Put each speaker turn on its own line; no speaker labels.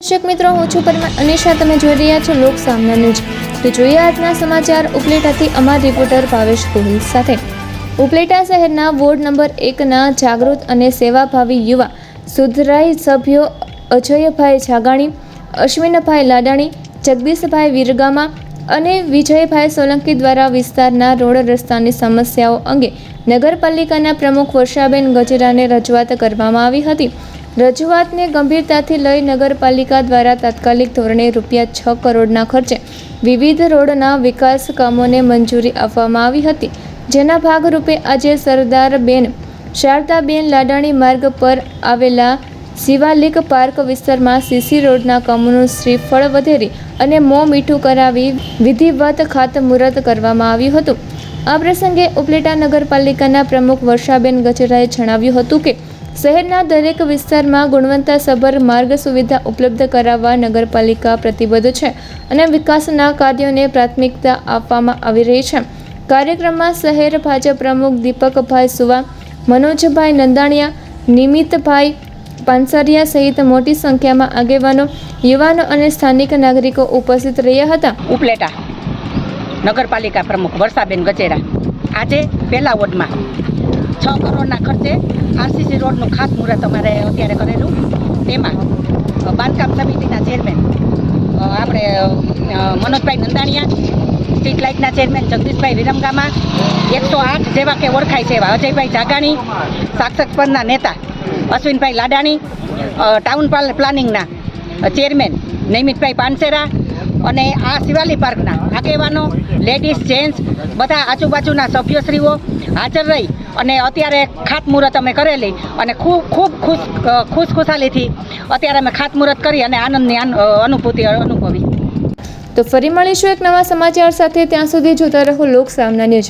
દર્શક મિત્રો, હું છું પરિમલ અનિશા. તમે જોઈ રહ્યા છો લોક સામના ન્યૂઝ. તો જોઈએ આજના સમાચાર ઉપલેટાથી અમારા રિપોર્ટર ભાવેશ ગોહિલ સાથે. ઉપલેટા શહેરના વોર્ડ નંબર 1ના જાગૃત અને સેવાભાવી યુવા સુધરાઈ સભ્યો અજયભાઈ જાગાણી, અશ્વિનભાઈ લાડાણી, જગદીશભાઈ વિરગામા અને વિજયભાઈ સોલંકી દ્વારા વિસ્તારના રોડ રસ્તાની સમસ્યાઓ અંગે નગરપાલિકાના પ્રમુખ વર્ષાબેન ગજેરાને રજૂઆત કરવામાં આવી હતી. રજૂઆતને ગંભીરતાથી લઈ નગરપાલિકા દ્વારા તાત્કાલિક ધોરણે ₹6 કરોડના ખર્ચે વિવિધ રોડના વિકાસ કામોને મંજૂરી આપવામાં આવી હતી. જેના ભાગરૂપે આજે સરદારબેન શારદાબેન લાડાણી માર્ગ પર આવેલા શિવાલિક પાર્ક વિસ્તારમાં સીસી રોડના કામોનું શ્રીફળ વધેરી અને મોં મીઠું કરાવી વિધિવત ખાતમુહૂર્ત કરવામાં આવ્યું હતું. આ પ્રસંગે ઉપલેટા નગરપાલિકાના પ્રમુખ વર્ષાબેન ગજેરાએ જણાવ્યું હતું કે શહેરના દરેક વિસ્તારમાં ગુણવત્તાસભર માર્ગ સુવિધા ઉપલબ્ધ કરાવવા નગરપાલિકા પ્રતિબદ્ધ છે અને વિકાસના કાર્યોને પ્રાથમિકતા આપવામાં આવી રહી છે. કાર્યક્રમમાં શહેર ભાજપ પ્રમુખ દીપકભાઈ સુવા, મનોજભાઈ નંદાણીયા, નિમિતભાઈ પાનસરિયા સહિત મોટી સંખ્યામાં આગેવાનો, યુવાનો અને સ્થાનિક નાગરિકો ઉપસ્થિત રહ્યા હતા.
ઉપલેટા નગરપાલિકા પ્રમુખ વર્ષાબેન ગજેરા આજે પહેલા વોર્ડમાં 6 કરોડના ખર્ચે આરસીસી રોડનું ખાતમુહૂર્ત અમારે અત્યારે કરેલું. તેમાં બાંધકામ સમિતિના ચેરમેન આપણે મનોજભાઈ નંદાણીયા, સ્ટ્રીટ લાઇટના ચેરમેન જગદીશભાઈ વિરમગામા, 108 જેવા કે ઓળખાય છે એવા અજયભાઈ જાગાણી, સાક્ષક પરના નેતા અશ્વિનભાઈ લાડાણી, ટાઉન પ્લાનિંગના ચેરમેન નિમિતભાઈ પાનસેરા અને આ શિવાલી પાર્કના આગેવાનો, લેડીઝ, જેન્ટ્સ બધા આજુબાજુના સભ્યશ્રીઓ હાજર રહી અને અત્યારે ખાતમુહૂર્ત અમે કરેલી અને ખૂબ ખુશખુશાલીથી અત્યારે અમે ખાતમુહૂર્ત કરી અને આનંદની અનુભૂતિ અનુભવી.
તો ફરી મળીશું એક નવા સમાચાર સાથે. ત્યાં સુધી જોતા રહો લોક સામના ન્યૂઝ.